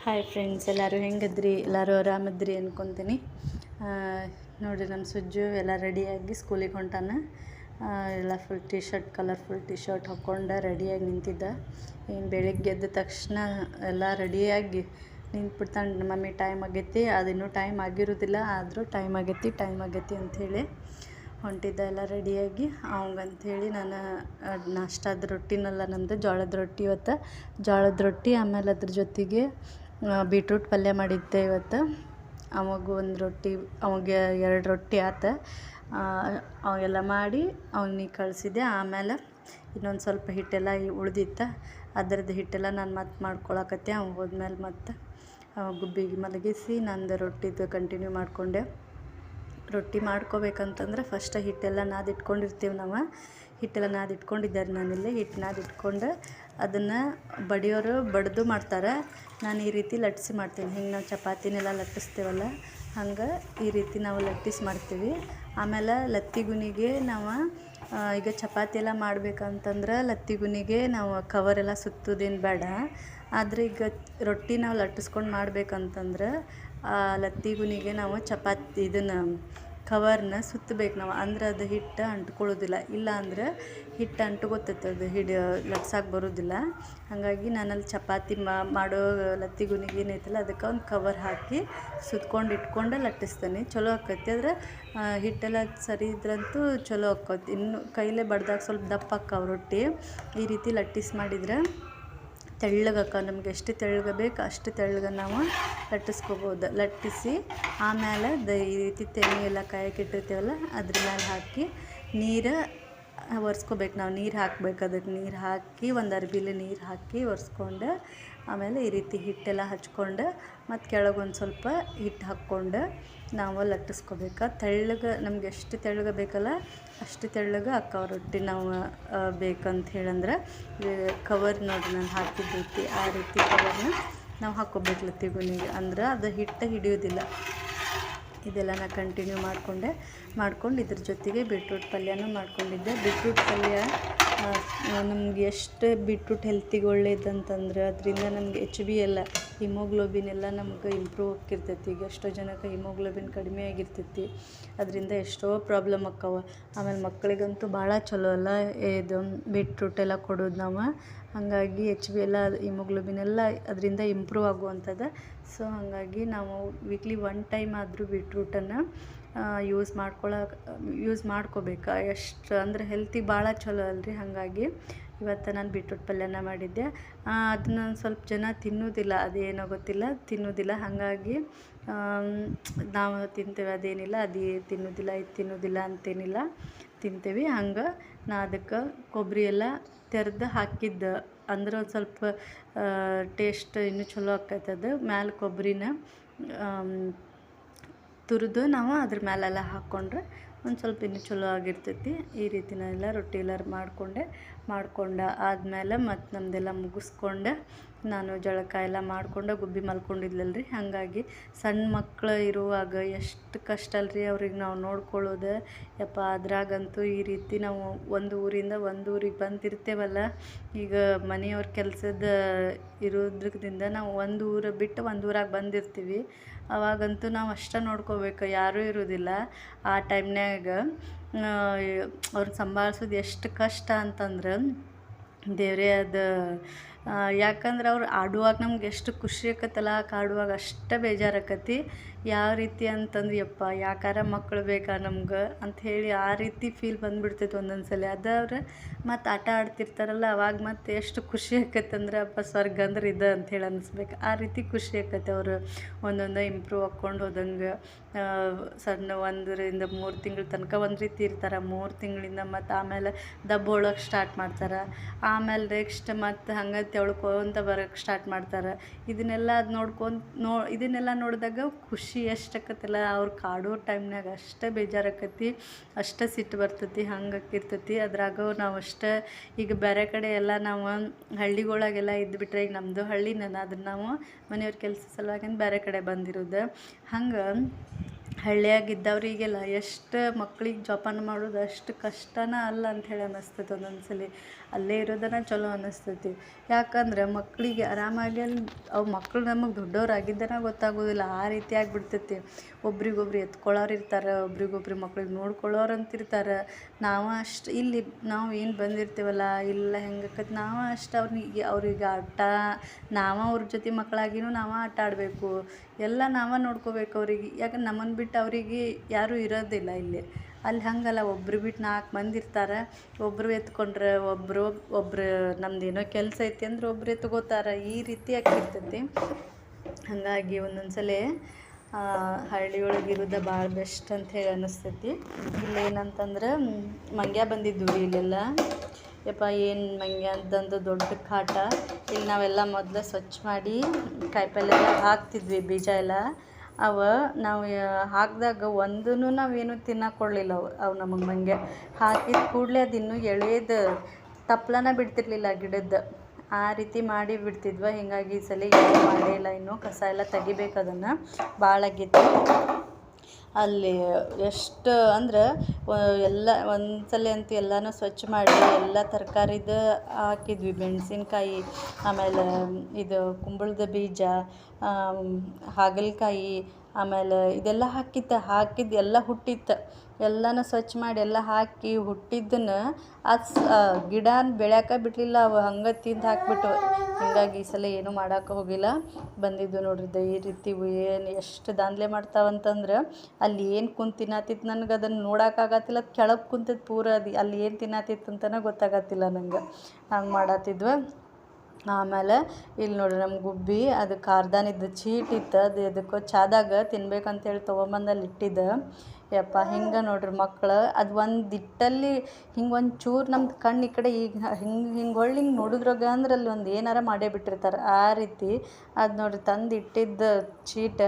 Hi friends, ಎಲ್ಲರೂ ಹೆಂಗದ್ರಿ? ಎಲ್ಲರೂ ಆರಾಮದ್ರಿ ಅನ್ಕೊತೀನಿ. ನೋಡಿರಿ, ನಮ್ಮ ಸುಜ್ಜು ಎಲ್ಲ ರೆಡಿಯಾಗಿ ಸ್ಕೂಲಿಗೆ ಹೊಂಟಾನ. ಎಲ್ಲ ಫುಲ್ ಕಲರ್ಫುಲ್ ಟಿ ಶರ್ಟ್ ಹಾಕ್ಕೊಂಡು ರೆಡಿಯಾಗಿ ನಿಂತಿದ್ದ. ಏನು ಬೆಳಿಗ್ಗೆ ಎದ್ದ ತಕ್ಷಣ ಎಲ್ಲ ರೆಡಿಯಾಗಿ ನಿಂತ್ಬಿಡ್ತಾನೆ. ಮಮ್ಮಿ ಟೈಮ್ ಆಗೈತಿ, ಅದಿನ್ನೂ ಟೈಮ್ ಆಗಿರೋದಿಲ್ಲ, ಆದರೂ ಟೈಮ್ ಆಗೈತಿ ಅಂಥೇಳಿ ಹೊಂಟಿದ್ದ ಎಲ್ಲ ರೆಡಿಯಾಗಿ. ಅವಂಗಂಥೇಳಿ ನಾನು ನಾಷ್ಟಾದ ರೊಟ್ಟಿನಲ್ಲ, ನಮ್ಮದು ಜೋಳದ ರೊಟ್ಟಿ. ಇವತ್ತು ಜೋಳದ ರೊಟ್ಟಿ, ಆಮೇಲೆ ಅದ್ರ ಜೊತೆಗೆ ಬೀಟ್ರೂಟ್ ಪಲ್ಯ ಮಾಡಿದ್ದೆ ಇವತ್ತು. ಅವಾಗ 2 ರೊಟ್ಟಿ ಆತ. ಅವೆಲ್ಲ ಮಾಡಿ ಅವನಿಗೆ ಕಳಿಸಿದ್ದೆ. ಆಮೇಲೆ ಇನ್ನೊಂದು ಸ್ವಲ್ಪ ಹಿಟ್ಟೆಲ್ಲ ಉಳಿದಿತ್ತು, ಅದರದ್ದು ಹಿಟ್ಟೆಲ್ಲ ನಾನು ಮತ್ತೆ ಮಾಡ್ಕೊಳಕತ್ತೆ. ಅವ್ನು ಹೋದ್ಮೇಲೆ ಮತ್ತೆ ಗುಬ್ಬಿಗೆ ಮಲಗಿಸಿ ನಂದು ರೊಟ್ಟಿದು ಕಂಟಿನ್ಯೂ ಮಾಡಿಕೊಂಡೆ. ರೊಟ್ಟಿ ಮಾಡ್ಕೋಬೇಕಂತಂದ್ರೆ ಫಸ್ಟ್ ಹಿಟ್ಟೆಲ್ಲ ನಾದಿಟ್ಕೊಂಡಿರ್ತೀವಿ ನಾವು. ಹಿಟ್ಟೆಲ್ಲ ನಾದಿಟ್ಕೊಂಡಿದ್ದಾರೆ. ನಾನಿಲ್ಲಿ ಹಿಟ್ಟು ನಾದಿಟ್ಕೊಂಡು ಅದನ್ನು ಬಡಿಯೋರು ಬಡಿದು ಮಾಡ್ತಾರೆ. ನಾನು ಈ ರೀತಿ ಲಟ್ಟಿಸಿ ಮಾಡ್ತೀನಿ. ಹಿಂಗೆ ನಾವು ಚಪಾತಿನೆಲ್ಲ ಲಟ್ಟಿಸ್ತೀವಲ್ಲ, ಹಂಗೆ ಈ ರೀತಿ ನಾವು ಲಟ್ಟಿಸಿ ಮಾಡ್ತೀವಿ. ಆಮೇಲೆ ಲತ್ತಿಗುನಿಗೆ ನಾವು ಈಗ ಚಪಾತಿ ಎಲ್ಲ ಮಾಡ್ಬೇಕಂತಂದ್ರೆ ಲತ್ತಿಗುನಿಗೆ ನಾವು ಕವರೆಲ್ಲ ಸುತ್ತೋದೇನು ಬೇಡ. ಆದರೆ ಈಗ ರೊಟ್ಟಿ ನಾವು ಲಟ್ಟಿಸ್ಕೊಂಡು ಮಾಡ್ಬೇಕಂತಂದ್ರೆ ಲತ್ತಿಗುನಿಗೆ ನಾವು ಇದನ್ನು ಕವರ್ನ ಸುತ್ತಬೇಕು ನಾವು. ಅಂದ್ರೆ ಅದು ಹಿಟ್ಟು ಅಂಟ್ಕೊಳ್ಳೋದಿಲ್ಲ. ಇಲ್ಲ ಅಂದ್ರೆ ಹಿಟ್ಟು ಅಂಟ್ಕೊತೈತೆ, ಅದು ಲಟ್ಸಕ್ಕೆ ಬರೋದಿಲ್ಲ. ಹಾಗಾಗಿ ನಾನಲ್ಲಿ ಚಪಾತಿ ಮಾಡೋ ಲತ್ತಿಗುನಿಗೆ ಏನೈತಲ್ಲ, ಅದಕ್ಕೆ ಒಂದು ಕವರ್ ಹಾಕಿ ಸುತ್ಕೊಂಡು ಇಟ್ಕೊಂಡು ಲಟ್ಟಿಸ್ತೇನೆ. ಚಲೋ ಆಕೈತಿ. ಆದರೆ ಹಿಟ್ಟೆಲ್ಲ ಸರಿ ಇದ್ರಂತೂ ಚಲೋ ಆಕೈತಿ. ಇನ್ನು ಕೈಲೇ ಬಡ್ದಾಗ ಸ್ವಲ್ಪ ದಪ್ಪ ಆಕ್ಕಾವ ರೊಟ್ಟಿ. ಈ ರೀತಿ ಲಟ್ಟಿಸಿ ಮಾಡಿದ್ರೆ ತೆಳ್ಳಗಕ್ಕ, ನಮ್ಗೆ ಎಷ್ಟು ತೆಳ್ಳಗೆ ಬೇಕು ಅಷ್ಟು ತೆಳ್ಳಗೆ ನಾವು ಲಟ್ಟಿಸ್ಕೋಬೋದು. ಲಟ್ಟಿಸಿ ಆಮೇಲೆ ಈ ರೀತಿ ತೆನೆ ಎಲ್ಲ ಕಾಯಕ್ಕೆ ಇಟ್ಟಿರ್ತೀವಲ್ಲ, ಅದ್ರ ಮೇಲೆ ಹಾಕಿ ನೀರು ಒರೆಸ್ಕೋಬೇಕು. ನಾವು ನೀರು ಹಾಕ್ಬೇಕು. ಅದಕ್ಕೆ ನೀರು ಹಾಕಿ ಒಂದು ಅರ್ಬಿಲಿ ನೀರು ಹಾಕಿ ಒರೆಸ್ಕೊಂಡು ಆಮೇಲೆ ಈ ರೀತಿ ಹಿಟ್ಟೆಲ್ಲ ಹಚ್ಕೊಂಡು ಮತ್ತು ಕೆಳಗೊಂದು ಸ್ವಲ್ಪ ಹಿಟ್ಟು ಹಾಕ್ಕೊಂಡು ನಾವು ಲಟ್ಟಿಸ್ಕೋಬೇಕು. ತೆಳ್ಳಗೆ ನಮ್ಗೆ ಎಷ್ಟು ತೆಳ್ಳಗೆ ಬೇಕಲ್ಲ ಅಷ್ಟು ತೆಳ್ಳಗೆ ಅಕ್ಕಾವ ರೊಟ್ಟಿ. ನಾವು ಬೇಕಂತ ಹೇಳಂದ್ರೆ ಕವರ್ ನೋಡಿ ನಾನು ಹಾಕಿದ್ದೈತಿ, ಆ ರೀತಿ ಕವರ್ನ ನಾವು ಹಾಕ್ಕೋಬೇಕು ಲತ್ತಿಗುನಿಗೆ. ಅಂದ್ರೆ ಅದು ಹಿಟ್ಟು ಹಿಡಿಯೋದಿಲ್ಲ. ಇದೆಲ್ಲ ನಾನು ಕಂಟಿನ್ಯೂ ಮಾಡ್ಕೊಂಡು ಇದ್ರ ಜೊತೆಗೆ ಬೀಟ್ರೂಟ್ ಪಲ್ಯನೂ ಮಾಡ್ಕೊಂಡಿದ್ದೆ. ಬೀಟ್ರೂಟ್ ಪಲ್ಯ ನಮ್ಗೆ ಎಷ್ಟು ಬೀಟ್ರೂಟ್ ಹೆಲ್ತಿಗೆ ಒಳ್ಳೇದಂತಂದ್ರೆ ಅದರಿಂದ ನಮ್ಗೆ HB ಎಲ್ಲ, ಹಿಮೋಗ್ಲೋಬಿನ್ ಎಲ್ಲ ನಮ್ಗೆ ಇಂಪ್ರೂವ್ ಆಗಿರ್ತೈತಿ. ಈಗ ಎಷ್ಟೋ ಜನಕ್ಕೆ ಹಿಮೋಗ್ಲೋಬಿನ್ ಕಡಿಮೆ ಆಗಿರ್ತೈತಿ, ಅದರಿಂದ ಎಷ್ಟೋ ಪ್ರಾಬ್ಲಮ್ ಆಕ್ಕಾವ. ಆಮೇಲೆ ಮಕ್ಕಳಿಗಂತೂ ಭಾಳ ಚಲೋ ಅಲ್ಲ ಇದು ಬೀಟ್ರೂಟ್ ಎಲ್ಲ ಕೊಡೋದು ನಾವು. ಹಾಗಾಗಿ HB ಎಲ್ಲ, ಹಿಮೋಗ್ಲೋಬಿನ್ ಎಲ್ಲ ಅದರಿಂದ ಇಂಪ್ರೂವ್ ಆಗುವಂಥದ್ದು. ಸೊ ಹಾಗಾಗಿ ನಾವು ವೀಕ್ಲಿ 1 ಟೈಮ್ ಆದರೂ ಬೀಟ್ರೂಟನ್ನು ಯೂಸ್ ಮಾಡ್ಕೋಬೇಕು. ಎಷ್ಟು ಅಂದರೆ ಹೆಲ್ತಿಗೆ ಭಾಳ ಚಲೋ ಅಲ್ರಿ. ಹಾಗಾಗಿ ಇವತ್ತು ನಾನು ಬೀಟ್ರೂಟ್ ಪಲ್ಯನ ಮಾಡಿದ್ದೆ. ಅದನ್ನ ಸ್ವಲ್ಪ ಜನ ತಿನ್ನೋದಿಲ್ಲ, ಅದೇನೋ ಗೊತ್ತಿಲ್ಲ, ತಿನ್ನೋದಿಲ್ಲ. ಹಾಗಾಗಿ ನಾವು ತಿಂತೇವೆ, ಅದೇನಿಲ್ಲ, ತಿನ್ನೋದಿಲ್ಲ, ಇದು ತಿನ್ನೋದಿಲ್ಲ ಅಂತೇನಿಲ್ಲ, ತಿಂತೇವೆ. ಹಂಗೆ ನಾ ಅದಕ್ಕೆ ಕೊಬ್ಬರಿ ಎಲ್ಲ ತೆರೆದು ಹಾಕಿದ್ದೆ. ಅಂದ್ರೆ ಒಂದು ಸ್ವಲ್ಪ ಟೇಸ್ಟ್ ಇನ್ನೂ ಚಲೋ ಆಕೈತೆ. ಅದು ಮ್ಯಾಲೆ ಕೊಬ್ಬರಿನ ತುರಿದು ನಾವು ಅದ್ರ ಮೇಲೆಲ್ಲ ಹಾಕ್ಕೊಂಡ್ರೆ ಒಂದು ಸ್ವಲ್ಪ ಇನ್ನೂ ಚಲೋ ಆಗಿರ್ತೈತಿ. ಈ ರೀತಿ ನಾನೆಲ್ಲ ರೊಟ್ಟಿ ಎಲ್ಲರೂ ಮಾಡ್ಕೊಂಡು ಆದಮೇಲೆ ಮತ್ತು ನಮ್ಮದೆಲ್ಲ ಮುಗಿಸ್ಕೊಂಡು ನಾನು ಜಳಕ ಎಲ್ಲ ಮಾಡ್ಕೊಂಡು ಗುಬ್ಬಿ ಮಲ್ಕೊಂಡಿದ್ಲಲ್ರಿ. ಹಾಗಾಗಿ ಸಣ್ಣ ಮಕ್ಕಳು ಇರುವಾಗ ಎಷ್ಟು ಕಷ್ಟ ಅಲ್ರಿ ಅವ್ರಿಗೆ ನಾವು ನೋಡ್ಕೊಳ್ಳೋದು. ಯಪ್ಪ, ಅದ್ರಾಗಂತೂ ಈ ರೀತಿ ನಾವು ಒಂದು ಊರಿಂದ ಒಂದು ಊರಿಗೆ ಬಂದಿರ್ತೇವಲ್ಲ. ಈಗ ಮನೆಯವ್ರ ಕೆಲಸದ ಇರೋದ್ರಿಂದ ನಾವು ಒಂದು ಊರು ಬಿಟ್ಟು ಒಂದು ಊರಾಗ ಬಂದಿರ್ತೀವಿ. ಅವಾಗಂತೂ ನಾವು ಅಷ್ಟೇ ನೋಡ್ಕೋಬೇಕು, ಯಾರೂ ಇರೋದಿಲ್ಲ ಆ ಟೈಮ್ನಾಗ. ಅವ್ರನ್ನ ಸಂಭಾಳಿಸೋದು ಎಷ್ಟು ಕಷ್ಟ ಅಂತಂದ್ರೆ ದೇವರೇ ಅದು. ಯಾಕಂದ್ರೆ ಅವ್ರು ಆಡುವಾಗ ನಮ್ಗೆ ಎಷ್ಟು ಖುಷಿ ಆಕತ್ತಲ್ಲ, ಆಡುವಾಗ ಅಷ್ಟೇ ಬೇಜಾರಾಕತಿ. ಯಾವ ರೀತಿ ಅಂತಂದ್ರೆ ಯಪ್ಪ, ಯಾಕಾರ ಮಕ್ಕಳು ಬೇಕಾ ನಮ್ಗೆ ಅಂಥೇಳಿ ಆ ರೀತಿ ಫೀಲ್ ಬಂದುಬಿಡ್ತೈತೆ ಒಂದೊಂದು ಸಲ. ಅದಾದ್ರೆ ಮತ್ತು ಆಟ ಆಡ್ತಿರ್ತಾರಲ್ಲ, ಅವಾಗ ಮತ್ತು ಎಷ್ಟು ಖುಷಿ ಆಕತ್ತಂದ್ರೆ ಅಪ್ಪ ಸ್ವರ್ಗ ಅಂದ್ರೆ ಇದು ಅಂಥೇಳಿ ಅನ್ನಿಸ್ಬೇಕು. ಆ ರೀತಿ ಖುಷಿ ಆಕತ್ತೆ. ಅವರು ಒಂದೊಂದು ಇಂಪ್ರೂವ್ ಹಾಕ್ಕೊಂಡು ಹೋದಂಗೆ. ಸಣ್ಣ 1 ರಿಂದ 3 ತಿಂಗಳ ತನಕ ಒಂದು ರೀತಿ ಇರ್ತಾರೆ. 3 ತಿಂಗಳಿಂದ ಮತ್ತು ಆಮೇಲೆ ದಬ್ಬೊಳಕ್ಕೆ ಸ್ಟಾರ್ಟ್ ಮಾಡ್ತಾರೆ. ಆಮೇಲೆ ನೆಕ್ಸ್ಟ್ ಮತ್ತು ಹಂಗೆ ತೆಳ್ಕೊಂತ ಬರೋಕ್ಕೆ ಸ್ಟಾರ್ಟ್ ಮಾಡ್ತಾರೆ. ಇದನ್ನೆಲ್ಲ ಇದನ್ನೆಲ್ಲ ನೋಡಿದಾಗ ಖುಷಿ ಎಷ್ಟು ಆಕತ್ತಲ್ಲ. ಅವ್ರು ಕಾಡೋ ಟೈಮ್ನಾಗ ಅಷ್ಟೇ ಬೇಜಾರಾಕತಿ, ಅಷ್ಟೇ ಸಿಟ್ಟು ಬರ್ತೈತಿ, ಹಂಗೆ ಆಕಿರ್ತೈತಿ. ಅದ್ರಾಗ ನಾವು ಅಷ್ಟೇ ಈಗ ಬೇರೆ ಕಡೆ ಎಲ್ಲ ನಾವು ಹಳ್ಳಿಗಳಾಗೆಲ್ಲ ಇದ್ದುಬಿಟ್ರೆ, ಈಗ ನಮ್ಮದು ಹಳ್ಳಿ, ಅದನ್ನು ನಾವು ಮನೆಯವ್ರ ಕೆಲಸ ಸಲುವಾಗಿ ಬೇರೆ ಕಡೆ ಬಂದಿರೋದು. ಹಂಗೆ ಹಳ್ಳಿಯಾಗಿದ್ದವರಿಗೆಲ್ಲ ಎಷ್ಟು ಮಕ್ಳಿಗೆ ಜೋಪಾನ ಮಾಡೋದು ಅಷ್ಟು ಕಷ್ಟನೇ ಅಲ್ಲ ಅಂಥೇಳಿ ಅನ್ನಿಸ್ತೈತೆ ಒಂದೊಂದು ಸಲ. ಅಲ್ಲೇ ಇರೋದನ್ನ ಚಲೋ ಅನ್ನಿಸ್ತೈತಿ. ಯಾಕಂದ್ರೆ ಮಕ್ಕಳಿಗೆ ಆರಾಮಾಗಿ ಅಲ್ಲಿ ಅವು ಮಕ್ಕಳು ನಮಗೆ ದೊಡ್ಡವರಾಗಿದ್ದನ ಗೊತ್ತಾಗೋದಿಲ್ಲ, ಆ ರೀತಿ ಆಗಿಬಿಡ್ತೈತಿ. ಒಬ್ರಿಗೊಬ್ರು ಎತ್ಕೊಳ್ಳೋರು ಇರ್ತಾರೆ, ಒಬ್ರಿಗೊಬ್ರು ಮಕ್ಳಿಗೆ ನೋಡ್ಕೊಳ್ಳೋರು ಅಂತಿರ್ತಾರೆ. ನಾವು ಅಷ್ಟು ಇಲ್ಲಿ ನಾವು ಏನು ಬಂದಿರ್ತೀವಲ್ಲ ಇಲ್ಲ ಹೆಂಗಕ್ಕೈತಿ, ನಾವು ಅಷ್ಟು ಅವ್ರಿಗೆ ನಾವು ಅವ್ರ ಜೊತೆ ಮಕ್ಕಳಾಗಿನೂ ನಾವು ಆಟ ಆಡಬೇಕು, ಎಲ್ಲ ನಾವೇ ನೋಡ್ಕೋಬೇಕು ಅವ್ರಿಗೆ. ಯಾಕಂದ್ರೆ ನಮ್ಮನ್ನು ಬಿಟ್ಟು ಅವರಿಗೆ ಯಾರೂ ಇರೋದಿಲ್ಲ ಇಲ್ಲಿ. ಅಲ್ಲಿ ಹಾಗಲ್ಲ, ಒಬ್ರು ಬಿಟ್ಟು 4 ಮಂದಿ ಇರ್ತಾರೆ. ಒಬ್ಬರು ಎತ್ಕೊಂಡ್ರೆ ಒಬ್ರು ನಮ್ದೇನೋ ಕೆಲಸ ಐತಿ ಅಂದ್ರೆ ಒಬ್ರು ಎತ್ಕೋತಾರೆ, ಈ ರೀತಿ ಆಗಿರ್ತೈತಿ. ಹಾಗಾಗಿ ಒಂದೊಂದು ಸಲ ಹಳ್ಳಿಯೊಳಗೆ ಇರೋದು ಭಾಳ ಬೆಸ್ಟ್ ಅಂಥೇಳಿ ಅನ್ನಿಸ್ತೈತಿ. ಇಲ್ಲೇನಂತಂದ್ರೆ ಮಂಗ್ಯ ಬಂದಿದ್ದು ರೀ ಇಲ್ಲೆಲ್ಲ. ಯಪ್ಪ ಏನು ಮಂಗ್ಯ ಅಂತಂದು ದೊಡ್ಡ ಕಾಟ. ಇಲ್ಲಿ ನಾವೆಲ್ಲ ಮೊದಲು ಸ್ವಚ್ಛ ಮಾಡಿ ಕಾಯಿಪಲ್ಲೆ ಎಲ್ಲ ಹಾಕ್ತಿದ್ವಿ, ಬೀಜ ಎಲ್ಲ. ನಾವು ಹಾಕಿದಾಗ ಒಂದೂ ನಾವೇನು ತಿನ್ನಕ್ಕೆ ಕೊಡಲಿಲ್ಲ. ಅವು ನಮಗೆ ಮಂಗ್ಯ ಹಾಕಿದ ಕೂಡಲೇ ಅದು ಇನ್ನೂ ಎಳೆದು ತಪ್ಪಲನ ಬಿಡ್ತಿರ್ಲಿಲ್ಲ ಗಿಡದ್ದು, ಆ ರೀತಿ ಮಾಡಿ ಬಿಡ್ತಿದ್ವ. ಹೀಗಾಗಿ ಈ ಸಲ ಏನೂ ಮಾಡೇ ಇಲ್ಲ, ಇನ್ನೂ ಕಸ ಎಲ್ಲ ತೆಗಿಬೇಕು, ಅದನ್ನು ಭಾಳ ಆಗೈತಿ. ಅಲ್ಲಿ ಎಷ್ಟು ಅಂದ್ರೆ ಎಲ್ಲ ಒಂದು ಸಲ ಅಂತೂ ಎಲ್ಲನೂ ಸ್ವಚ್ಛ ಮಾಡಿ ಎಲ್ಲ ತರಕಾರಿದು ಹಾಕಿದ್ವಿ. ಮೆಣಸಿನ್ಕಾಯಿ, ಆಮೇಲೆ ಇದು ಕುಂಬಳದ ಬೀಜ, ಹಾಗಲಕಾಯಿ, ಆಮೇಲೆ ಇದೆಲ್ಲ ಹಾಕಿದ್ದು ಎಲ್ಲ ಹುಟ್ಟಿತ್ತು. ಎಲ್ಲನೂ ಸ್ವಚ್ಛ ಮಾಡಿ ಎಲ್ಲ ಹಾಕಿ ಹುಟ್ಟಿದ್ದನ್ನು ಗಿಡ ಬೆಳ್ಯಾಕೆ ಬಿಡಲಿಲ್ಲ, ಅವು ಹಂಗೆ ತಿಂದು ಹಾಕಿಬಿಟ್ಟು. ಹೀಗಾಗಿ ಈ ಸಲ ಏನೂ ಮಾಡೋಕೆ ಹೋಗಿಲ್ಲ. ಬಂದಿದ್ದು ನೋಡ್ರಿ ಈ ರೀತಿ ಏನು ಎಷ್ಟು ದಾಂಧಲೆ ಮಾಡ್ತಾವಂತಂದ್ರೆ, ಅಲ್ಲಿ ಏನು ಕುಂತು ತಿನ್ನತ್ತಿತ್ತು ನನಗೆ ಅದನ್ನು ನೋಡೋಕ್ಕಾಗತ್ತಿಲ್ಲ. ಅದು ಕೆಳಗೆ ಕುಂತಿದ್ದು ಪೂರ ಅಲ್ಲಿ ಏನು ತಿನ್ನತ್ತಿತ್ತು ಅಂತಲೇ ಗೊತ್ತಾಗತ್ತಿಲ್ಲ ನಂಗೆ, ಹಂಗೆ ಮಾಡತ್ತಿದ್ವ. ಆಮೇಲೆ ಇಲ್ಲಿ ನೋಡ್ರಿ ನಮ್ಮ ಗುಬ್ಬಿ ಅದು ಕಾರ್ದಾನಿದ್ದು ಚೀಟ್ ಇತ್ತು, ಅದು ಎದಕ್ಕೋ ಚಾದಾಗ ತಿನ್ಬೇಕಂತೇಳಿ ತೊಗೊಂಬಂದು ಅಲ್ಲಿ ಇಟ್ಟಿದ್ದೆ. ಯಪ್ಪ ಹಿಂಗೆ ನೋಡ್ರಿ ಮಕ್ಕಳು, ಅದು ಒಂದು ಇಟ್ಟಲ್ಲಿ ಹಿಂಗೆ ಒಂದು ಚೂರು ನಮ್ದು ಕಣ್ಣು ಈ ಕಡೆ ಈಗ ಹಿಂಗೆ ಹೊಳ್ಳಿ ಹಿಂಗೆ ನೋಡಿದ್ರಾಗ ಅಂದ್ರೆ ಅಲ್ಲಿ ಒಂದು ಏನಾರ ಮಾಡೇ ಬಿಟ್ಟಿರ್ತಾರೆ, ಆ ರೀತಿ. ಅದು ನೋಡ್ರಿ ತಂದು ಇಟ್ಟಿದ್ದ ಚೀಟ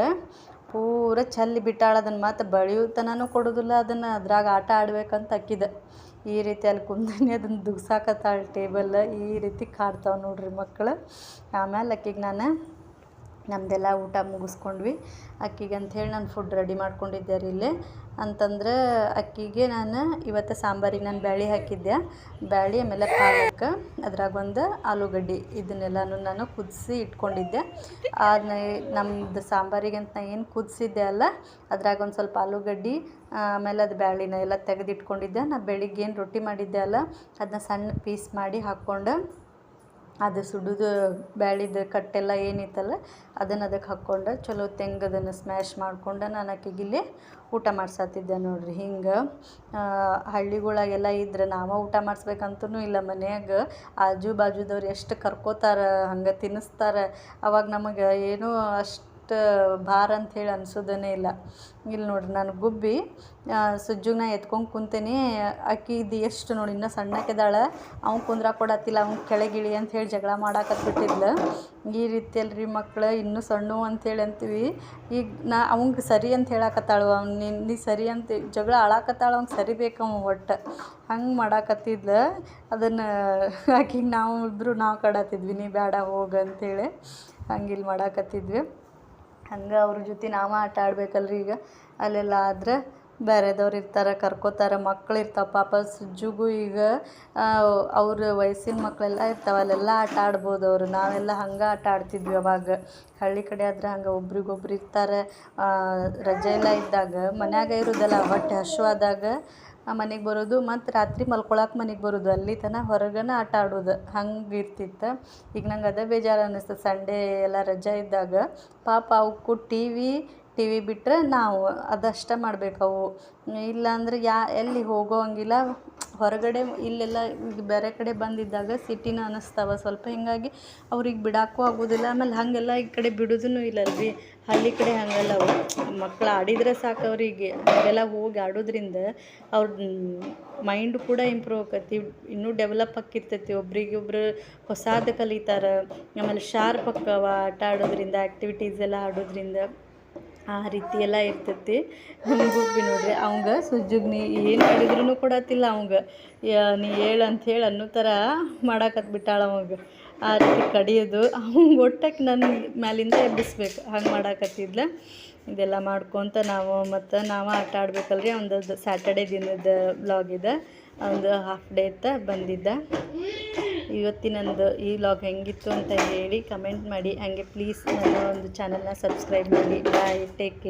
ಪೂರ ಚಲ್ಲಿ ಬಿಟ್ಟಾಳ. ಅದನ್ನು ಮತ್ತು ಬಳಿಯುತನೂ ಕೊಡೋದಿಲ್ಲ, ಅದನ್ನು ಅದ್ರಾಗ ಆಟ ಆಡ್ಬೇಕಂತ ಅಕ್ಕಿದ. ಈ ರೀತಿ ಅಲ್ಲಿ ಕುಂದನಿ ಅದನ್ನು ದುಗ್ಸಾಕತ್ತಾಳ ಟೇಬಲ್. ಈ ರೀತಿ ಕಾಡ್ತಾವೆ ನೋಡ್ರಿ ಮಕ್ಕಳು. ಆಮೇಲೆ ಅಕ್ಕಿಗೆ ನಮ್ಮದೆಲ್ಲ ಊಟ ಮುಗಿಸ್ಕೊಂಡ್ವಿ. ಅಕ್ಕಿಗೆ ಅಂಥೇಳಿ ನಾನು ಫುಡ್ ರೆಡಿ ಮಾಡ್ಕೊಂಡಿದ್ದೆ ರೀ ಇಲ್ಲೇ. ಅಂತಂದ್ರೆ ಅಕ್ಕಿಗೆ ನಾನು ಇವತ್ತು ಸಾಂಬಾರಿಗೆ ನಾನು ಬ್ಯಾಳೆ ಹಾಕಿದ್ದೆ, ಬ್ಯಾಳೆ ಆಮೇಲೆ ಪಾಲಕ್, ಅದ್ರಾಗ ಒಂದು ಆಲೂಗಡ್ಡೆ, ಇದನ್ನೆಲ್ಲನೂ ನಾನು ಕುದಿಸಿ ಇಟ್ಕೊಂಡಿದ್ದೆ. ನಮ್ಮದು ಸಾಂಬಾರಿಗೆ ಅಂತ ಏನು ಕುದಿಸಿದ್ದೆ ಅಲ್ಲ, ಅದ್ರಾಗ ಒಂದು ಸ್ವಲ್ಪ ಆಲೂಗಡ್ಡೆ ಆಮೇಲೆ ಅದು ಬ್ಯಾಳಿನ ಎಲ್ಲ ತೆಗೆದಿಟ್ಕೊಂಡಿದ್ದೆ. ನಾನು ಬೆಳಿಗ್ಗೆ ಏನು ರೊಟ್ಟಿ ಮಾಡಿದ್ದೆ ಅಲ್ಲ, ಅದನ್ನ ಸಣ್ಣ ಪೀಸ್ ಮಾಡಿ ಹಾಕ್ಕೊಂಡು ಅದು ಸುಡೋದು ಬ್ಯಾಳಿದು ಕಟ್ಟೆಲ್ಲ ಏನಿತ್ತಲ್ಲ ಅದನ್ನು ಅದಕ್ಕೆ ಹಾಕ್ಕೊಂಡು ಚಲೋ ಅದನ್ನು ಸ್ಮ್ಯಾಶ್ ಮಾಡ್ಕೊಂಡು ನಾನು ಆಕೆಗಿಲ್ಲಿ ಊಟ ಮಾಡ್ಸತ್ತಿದ್ದೆ ನೋಡ್ರಿ. ಹಿಂಗೆ ಹಳ್ಳಿಗಳಾಗೆಲ್ಲ ಇದ್ರೆ ನಾವು ಊಟ ಮಾಡಿಸ್ಬೇಕಂತೂ ಇಲ್ಲ, ಮನ್ಯಾಗ ಆಜು ಬಾಜುದವ್ರು ಎಷ್ಟು ಕರ್ಕೋತಾರೆ, ಹಂಗೆ ತಿನ್ನಿಸ್ತಾರೆ. ಅವಾಗ ನಮಗೆ ಏನೂ ಅಷ್ಟು ಭಾರ ಅಂಥೇಳಿ ಅನ್ಸೋದೇ ಇಲ್ಲ. ಇಲ್ಲಿ ನೋಡ್ರಿ ನಾನು ಗುಬ್ಬಿ ಸುಜ್ಜುನ ಎತ್ಕೊಂಡು ಕುಂತೀನಿ. ಅಕ್ಕಿದು ಎಷ್ಟು ನೋಡಿ ಇನ್ನೂ ಸಣ್ಣಕ್ಕಿದ್ದಾಳೆ, ಅವ್ನು ಕುಂದ್ರಾಕೆ ಕೊಡತ್ತಿಲ್ಲ, ಅವ್ನು ಕೆಳಗಿಳಿ ಅಂಥೇಳಿ ಜಗಳ ಮಾಡಾಕತ್ಬಿಟ್ಟಿದ್ಲು. ಈ ರೀತಿಯಲ್ರಿ ಮಕ್ಕಳು ಇನ್ನೂ ಸಣ್ಣ ಅಂಥೇಳಿ ಅಂತೀವಿ. ಈಗ ಅವಂಗೆ ಸರಿ ಅಂತ ಹೇಳಕತ್ತಾಳು, ನೀ ಸರಿ ಅಂತ ಜಗಳ ಆಳಾಕತ್ತಾಳು, ಅವ್ನಿಗೆ ಸರಿ ಬೇಕು ಅವ ಒಟ್ಟು ಹಂಗೆ ಮಾಡಾಕತ್ತಿದ್ಲು. ಅದನ್ನು ಆಕಿಗೆ ನಾವು ಕಡತ್ತಿದ್ವಿ, ನೀ ಬೇಡ ಹೋಗು ಅಂಥೇಳಿ ಹಂಗೆ ಇಲ್ಲಿ ಮಾಡಾಕತ್ತಿದ್ವಿ. ಹಂಗೆ ಅವ್ರ ಜೊತೆ ನಾವು ಆಟ ಆಡ್ಬೇಕಲ್ರಿ. ಈಗ ಅಲ್ಲೆಲ್ಲ ಆದ್ರೆ ಬೇರೆದವ್ರು ಇರ್ತಾರೆ, ಕರ್ಕೋತಾರೆ, ಮಕ್ಳು ಇರ್ತಾವೆ. ಪಾಪ ಸುಜ್ಜುಗೂ ಈಗ ಅವ್ರ ವಯಸ್ಸಿನ ಮಕ್ಕಳೆಲ್ಲ ಇರ್ತಾವೆ, ಅಲ್ಲೆಲ್ಲ ಆಟ ಆಡ್ಬೋದು ಅವರು. ನಾವೆಲ್ಲ ಹಂಗೆ ಆಟ ಆಡ್ತಿದ್ವಿ ಅವಾಗ. ಹಳ್ಳಿ ಕಡೆ ಆದ್ರೆ ಹಂಗೆ ಒಬ್ರಿಗೊಬ್ರು ಇರ್ತಾರೆ. ರಜೆ ಎಲ್ಲ ಇದ್ದಾಗ ಮನ್ಯಾಗ ಇರೋದಲ್ಲ, ಹೊಟ್ಟೆ ಹಸಿವಾದಾಗ ಮನೆಗೆ ಬರೋದು, ಮತ್ತು ರಾತ್ರಿ ಮಲ್ಕೊಳಕ್ಕೆ ಮನೆಗೆ ಬರೋದು, ಅಲ್ಲಿ ತನಕ ಹೊರಗನ ಆಟ ಆಡೋದು, ಹಂಗೆ ಇರ್ತಿತ್ತು. ಈಗ ನಂಗೆ ಅದೇ ಬೇಜಾರು ಅನ್ನಿಸ್ತದೆ. ಸಂಡೇ ಎಲ್ಲ ರಜೆ ಇದ್ದಾಗ ಪಾಪ ಅವಕ್ಕೂ ಟಿ ವಿ ಬಿಟ್ಟರೆ ನಾವು ಅದಷ್ಟೇ ಮಾಡಬೇಕು. ಅವು ಇಲ್ಲಾಂದ್ರೆ ಎಲ್ಲಿ ಹೋಗೋ ಹಂಗಿಲ್ಲ ಹೊರಗಡೆ. ಇಲ್ಲೆಲ್ಲ ಈಗ ಬೇರೆ ಕಡೆ ಬಂದಿದ್ದಾಗ ಸಿಟಿನ ಅನ್ನಿಸ್ತಾವೆ ಸ್ವಲ್ಪ, ಹೀಗಾಗಿ ಅವ್ರಿಗೆ ಬಿಡೋಕ್ಕೂ ಆಗೋದಿಲ್ಲ. ಆಮೇಲೆ ಹಾಗೆಲ್ಲ ಈ ಕಡೆ ಬಿಡೋದೂ ಇಲ್ಲಲ್ರಿ. ಹಳ್ಳಿ ಕಡೆ ಹಾಗಲ್ಲ, ಅವು ಮಕ್ಳು ಆಡಿದರೆ ಸಾಕು ಅವರಿಗೆ. ಹಾಗೆಲ್ಲ ಹೋಗಿ ಆಡೋದ್ರಿಂದ ಅವ್ರ ಮೈಂಡು ಕೂಡ ಇಂಪ್ರೂವ್ ಆಕತಿ, ಇನ್ನೂ ಡೆವಲಪ್ ಆಕ್ಕಿರ್ತೈತಿ. ಒಬ್ರಿಗೊಬ್ರು ಹೊಸಾದು ಕಲಿತಾರೆ, ಆಮೇಲೆ ಶಾರ್ಪ್ ಆಕ್ಕವ ಆಟ ಆಡೋದ್ರಿಂದ, ಆ್ಯಕ್ಟಿವಿಟೀಸ್ ಎಲ್ಲ ಆಡೋದ್ರಿಂದ. ಆ ರೀತಿ ಎಲ್ಲ ಇರ್ತೈತಿ. ನಮ್ಮ ಗುಬ್ಬಿ ನೋಡ್ರಿ, ಅವಂಗೆ ಸುಜ್ಜುಗೆ ನೀ ಏನು ಹೇಳಿದ್ರೂ ಕೊಡತ್ತಿಲ್ಲ. ಅವಂಗೆ ನೀ ಹೇಳು ಅಂಥೇಳಿ ಅನ್ನೋ ಥರ ಮಾಡಾಕತ್ಬಿಟ್ಟಾಳ ಅವಾಗ. ಆ ರೀತಿ ಕಡಿಯೋದು, ಅವ್ಗೆ ಒಟ್ಟಕ್ಕೆ ನನ್ನ ಮ್ಯಾಲಿಂದ ಎಬ್ಬಿಸ್ಬೇಕು, ಹಂಗೆ ಮಾಡಾಕತ್ತಿದ್ಲ. ಇದೆಲ್ಲ ಮಾಡ್ಕೊತ ನಾವು ಆಟ ಆಡ್ಬೇಕಲ್ರಿ. ಒಂದು ಸ್ಯಾಟರ್ಡೇ ದಿನದ ವ್ಲಾಗ್ ಇದೆ, ಒಂದು ಹಾಫ್ ಡೇ ಇತ್ತು ಬಂದಿದ್ದ. ಇವತ್ತಿನಂದು ಈ ವ್ಲಾಗ್ ಹೆಂಗಿತ್ತು ಅಂತ ಹೇಳಿ ಕಮೆಂಟ್ ಮಾಡಿ. ಹಾಗೆ ಪ್ಲೀಸ್ ನನ್ನ ಒಂದು ಚಾನಲ್ನ ಸಬ್ಸ್ಕ್ರೈಬ್ ಮಾಡಿ. ಬಾಯ್, ಟೇಕ್ ಕೇರ್.